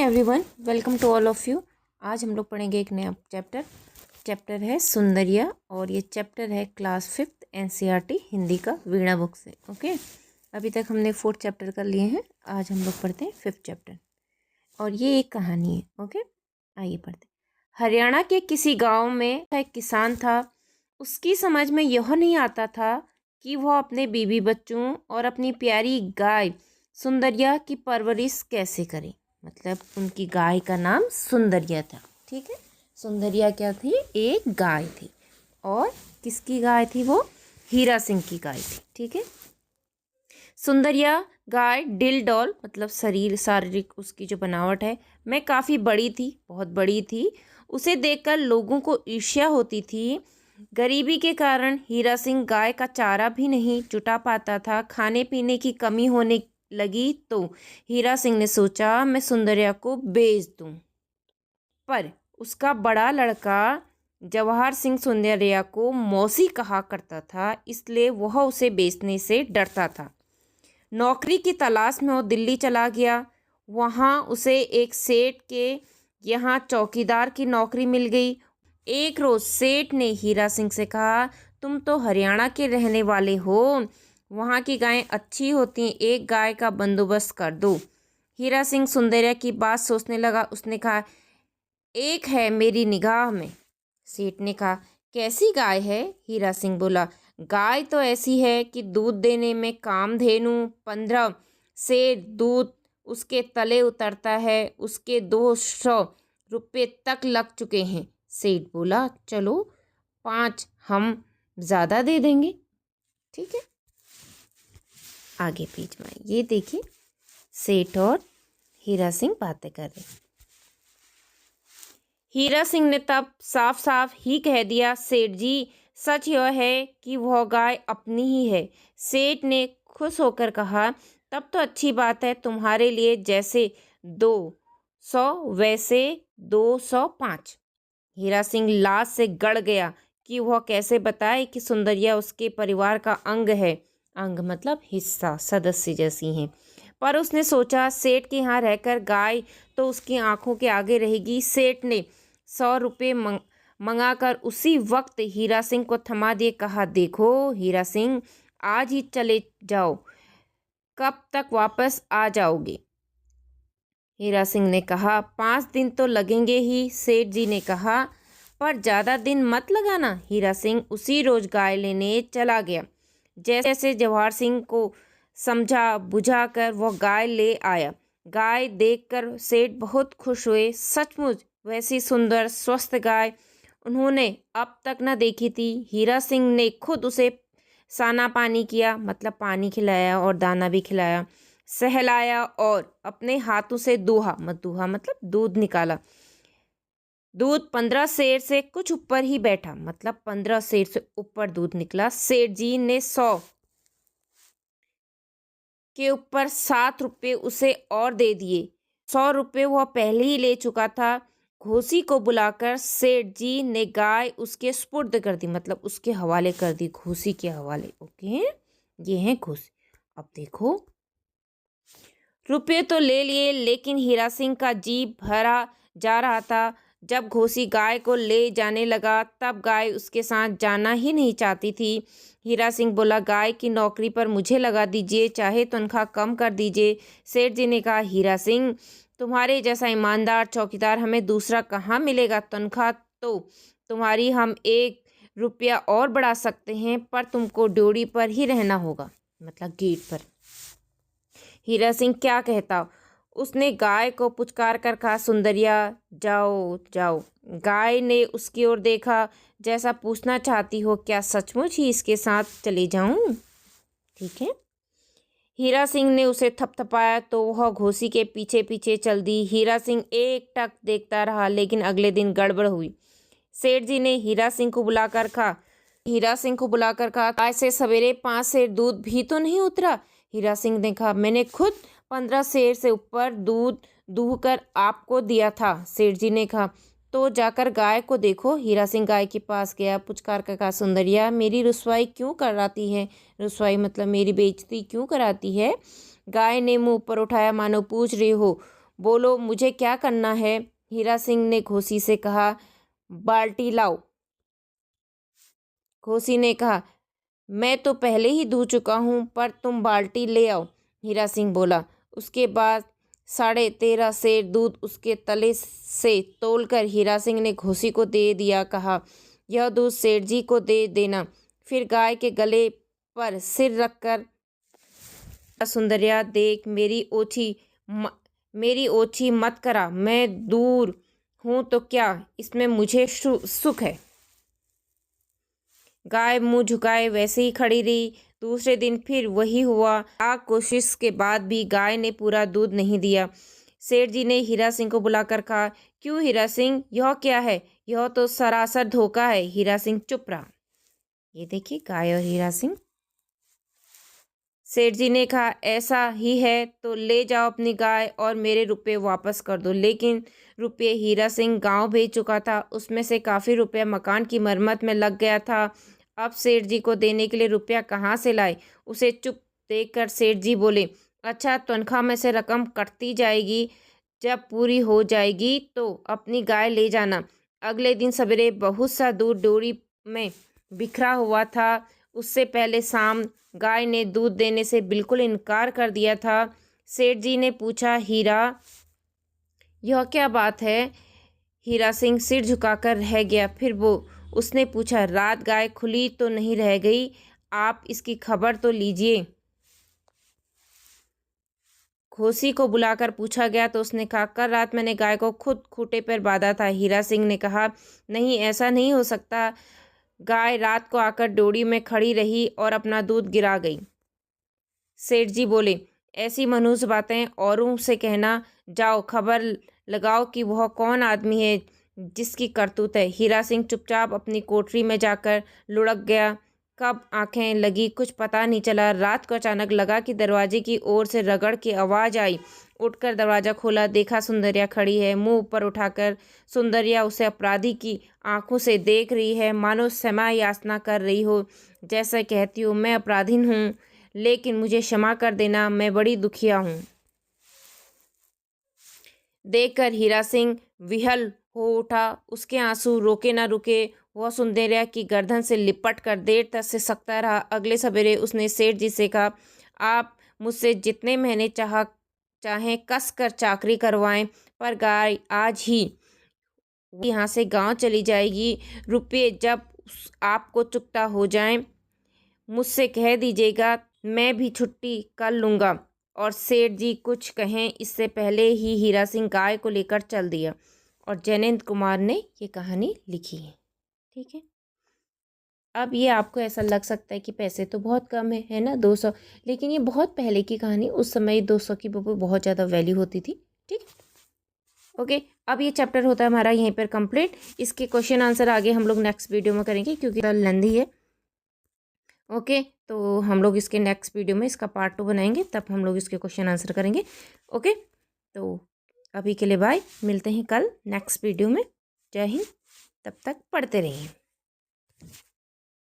Everyone, welcome to all of you. आज हम लोग पढ़ेंगे एक नया चैप्टर है सुंदरिया, और ये चैप्टर है क्लास 5th एनसीईआरटी हिंदी का वीणा बुक से। ओके, अभी तक हमने 4th चैप्टर कर लिए हैं। आज हम लोग पढ़ते हैं 5th चैप्टर, और ये एक कहानी है। ओके, आइए पढ़ते। हरियाणा के किसी गाँव में एक किसान था। उसकी समझ में यह नहीं आता था कि वह अपने बीवी बच्चों और अपनी प्यारी गाय सुंदरिया की परवरिश कैसे करे। मतलब उनकी गाय का नाम सुंदरिया था। ठीक है, सुंदरिया क्या थी? एक गाय थी। और किसकी गाय थी? वो हीरा सिंह की गाय थी। ठीक है, सुंदरिया गाय डिल डॉल मतलब शारीरिक उसकी जो बनावट है मैं काफ़ी बड़ी थी, बहुत बड़ी थी। उसे देखकर लोगों को ईर्ष्या होती थी। गरीबी के कारण हीरा सिंह गाय का चारा भी नहीं जुटा पाता था। खाने पीने की कमी होने लगी तो हीरा सिंह ने सोचा मैं सुंदरिया को बेच दूं। पर उसका बड़ा लड़का जवाहर सिंह सुंदरिया को मौसी कहा करता था, इसलिए वह उसे बेचने से डरता था। नौकरी की तलाश में वो दिल्ली चला गया। वहाँ उसे एक सेठ के यहाँ चौकीदार की नौकरी मिल गई। एक रोज़ सेठ ने हीरा सिंह से कहा, तुम तो हरियाणा के रहने वाले हो, वहाँ की गायें अच्छी होती हैं, एक गाय का बंदोबस्त कर दो। हीरा सिंह सुंदरिया की बात सोचने लगा। उसने कहा, एक है मेरी निगाह में। सेठ ने कहा, कैसी गाय है? हीरा सिंह बोला, गाय तो ऐसी है कि दूध देने में कामधेनु 15 से दूध उसके तले उतरता है। उसके 200 रुपये तक लग चुके हैं। सेठ बोला, चलो 5 हम ज़्यादा दे देंगे। ठीक है, आगे पेज में ये देखिए, सेठ और हीरा सिंह बातें कर रहे। हीरा सिंह ने तब साफ साफ ही कह दिया, सेठ जी सच यह है कि वह गाय अपनी ही है। सेठ ने खुश होकर कहा, तब तो अच्छी बात है, तुम्हारे लिए जैसे 200 वैसे 205। हीरा सिंह लाज से गड़ गया कि वह कैसे बताए कि सुंदरिया उसके परिवार का अंग है। अंग मतलब हिस्सा, सदस्य जैसी हैं। पर उसने सोचा सेठ के यहाँ रहकर गाय तो उसकी आंखों के आगे रहेगी। सेठ ने 100 रुपये मंगाकर उसी वक्त हीरा सिंह को थमा दिए। कहा, देखो हीरा सिंह, आज ही चले जाओ, कब तक वापस आ जाओगे? हीरा सिंह ने कहा, 5 दिन तो लगेंगे ही। सेठ जी ने कहा, पर ज़्यादा दिन मत लगाना। हीरा सिंह उसी रोज गाय लेने चला गया। जैसे जवाहर सिंह को समझा बुझाकर वह गाय ले आया। गाय देखकर सेठ बहुत खुश हुए। सचमुच वैसी सुंदर स्वस्थ गाय उन्होंने अब तक न देखी थी। हीरा सिंह ने खुद उसे साना पानी किया, मतलब पानी खिलाया और दाना भी खिलाया, सहलाया और अपने हाथों से दूहा मतलब दूध निकाला। दूध 15 सेर से कुछ ऊपर ही बैठा, मतलब 15 सेर से ऊपर दूध निकला। सेठ जी ने 100 के ऊपर 7 रुपये उसे और दे दिए। 100 रुपये वह पहले ही ले चुका था। घोसी को बुलाकर सेठ जी ने गाय उसके सुपुर्द कर दी, मतलब उसके हवाले कर दी, घोसी के हवाले। ओके, ये है घोसी। अब देखो, रुपये तो ले लिए, लेकिन हीरा सिंह का जी भरा जा रहा था। जब घोसी गाय को ले जाने लगा तब गाय उसके साथ जाना ही नहीं चाहती थी। हीरा सिंह बोला, गाय की नौकरी पर मुझे लगा दीजिए, चाहे तनख्वाह कम कर दीजिए। सेठ जी ने कहा, हीरा सिंह, तुम्हारे जैसा ईमानदार चौकीदार हमें दूसरा कहाँ मिलेगा? तनख्वाह तो तुम्हारी हम 1 रुपया और बढ़ा सकते हैं, पर तुमको ड्योढ़ी पर ही रहना होगा, मतलब गेट पर। हीरा सिंह क्या कहता? उसने गाय को पुचकार कर कहा, सुंदरिया जाओ जाओ। गाय ने उसकी ओर देखा जैसा पूछना चाहती हो, क्या सचमुच ही इसके साथ चली जाऊं? ठीक है, हीरा सिंह ने उसे थपथपाया तो वह घोसी के पीछे पीछे चल दी। हीरा सिंह एक टक देखता रहा, लेकिन अगले दिन गड़बड़ हुई। सेठ जी ने हीरा सिंह को बुलाकर कहा, आज से सवेरे 5 सेर दूध भी तो नहीं उतरा। हीरा सिंह ने कहा, मैंने खुद 15 सेर से ऊपर दूध दूहकर आपको दिया था। सेठ जी ने कहा, तो जाकर गाय को देखो। हीरा सिंह गाय के पास गया, पुचकार कर कहा, सुंदरिया मेरी रुसवाई क्यों कराती है? रुसवाई मतलब मेरी बेइज्जती क्यों कराती है? गाय ने मुंह ऊपर उठाया मानो पूछ रही हो, बोलो मुझे क्या करना है? हीरा सिंह ने घोसी से कहा। बाल्टी लाओ। घोसी ने कहा, मैं तो पहले ही धो चुका हूँ, पर तुम बाल्टी ले आओ। हीरा सिंह बोला। उसके बाद 13.5 सेर दूध उसके तले से तोलकर हीरा सिंह ने घोसी को दे दिया। कहा, यह दूध सेठ जी को दे देना। फिर गाय के गले पर सिर रखकर, सुंदरिया देख मेरी ओछी मत करा। मैं दूर हूँ तो क्या, इसमें मुझे सुख है। गाय मुंह झुकाए वैसे ही खड़ी रही। दूसरे दिन फिर वही हुआ। लाख कोशिश के बाद भी गाय ने पूरा दूध नहीं दिया। सेठ जी ने हीरा सिंह को बुलाकर कहा, क्यों हीरा सिंह, यह क्या है? यह तो सरासर धोखा है। हीरा सिंह चुप रहा। ये देखिए गाय और हीरा सिंह। सेठ जी ने कहा, ऐसा ही है तो ले जाओ अपनी गाय और मेरे रुपए वापस कर दो। लेकिन रुपये हीरा सिंह गांव भेज चुका था, उसमें से काफ़ी रुपया मकान की मरम्मत में लग गया था। अब सेठ जी को देने के लिए रुपया कहाँ से लाए? उसे चुप देखकर सेठ जी बोले, अच्छा, तनख्वाह में से रकम कटती जाएगी, जब पूरी हो जाएगी तो अपनी गाय ले जाना। अगले दिन सवेरे बहुत सा दूध डोरी में बिखरा हुआ था। उससे पहले शाम गाय ने दूध देने से बिल्कुल इनकार कर दिया था। सेठ जी ने पूछा, हीरा, यह क्या बात है? हीरा सिंह सिर झुकाकर रह गया। फिर उसने पूछा, रात गाय खुली तो नहीं रह गई? आप इसकी खबर तो लीजिए। घोसी को बुलाकर पूछा गया तो उसने कहा, कल रात मैंने गाय को खुद खूंटे पर बांधा था। हीरा सिंह ने कहा, नहीं, ऐसा नहीं हो सकता। गाय रात को आकर डोरी में खड़ी रही और अपना दूध गिरा गई। सेठ जी बोले, ऐसी मनुष्य बातें औरों से कहना। जाओ खबर लगाओ कि वह कौन आदमी है जिसकी करतूत है। हीरा सिंह चुपचाप अपनी कोठरी में जाकर लुढ़क गया। कब आंखें लगी कुछ पता नहीं चला। रात को अचानक लगा कि दरवाजे की ओर से रगड़ की आवाज़ आई। उठकर दरवाज़ा खोला, देखा सुंदरिया खड़ी है, मुंह ऊपर उठाकर। सुंदरिया उसे अपराधी की आंखों से देख रही है, मानो क्षमा याचना कर रही हो। जैसे कहती हो, मैं अपराधीन हूँ, लेकिन मुझे क्षमा कर देना, मैं बड़ी दुखिया हूँ। देखकर हीरा सिंह विह्वल हो उठा। उसके आंसू रोके ना रुके। वह सुंदरिया की गर्दन से लिपट कर देर तक से सकता रहा। अगले सवेरे उसने सेठ जी से कहा, आप मुझसे जितने महीने चाहें कस कर चाकरी करवाएं, पर गाय आज ही यहाँ से गांव चली जाएगी। रुपये जब आपको चुकता हो जाएं, मुझसे कह दीजिएगा, मैं भी छुट्टी कर लूँगा। और सेठ जी कुछ कहें इससे पहले ही हीरा सिंह गाय को लेकर चल दिया। और जयनेंद्र कुमार ने ये कहानी लिखी है। ठीक है। अब ये आपको ऐसा लग सकता है कि पैसे तो बहुत कम है ना, 200, लेकिन ये बहुत पहले की कहानी। उस समय 200 की बहुत ज़्यादा वैल्यू होती थी। ठीक है। ओके, अब ये चैप्टर होता है हमारा यहीं पर कंप्लीट। इसके क्वेश्चन आंसर आगे हम लोग नेक्स्ट वीडियो में करेंगे, क्योंकि लेंथी है। ओके, तो हम लोग इसके नेक्स्ट वीडियो में इसका पार्ट 2 बनाएंगे, तब हम लोग इसके क्वेश्चन आंसर करेंगे। ओके, तो अभी के लिए बाय, मिलते हैं कल नेक्स्ट वीडियो में। जय हिंद, तब तक पढ़ते रहिए।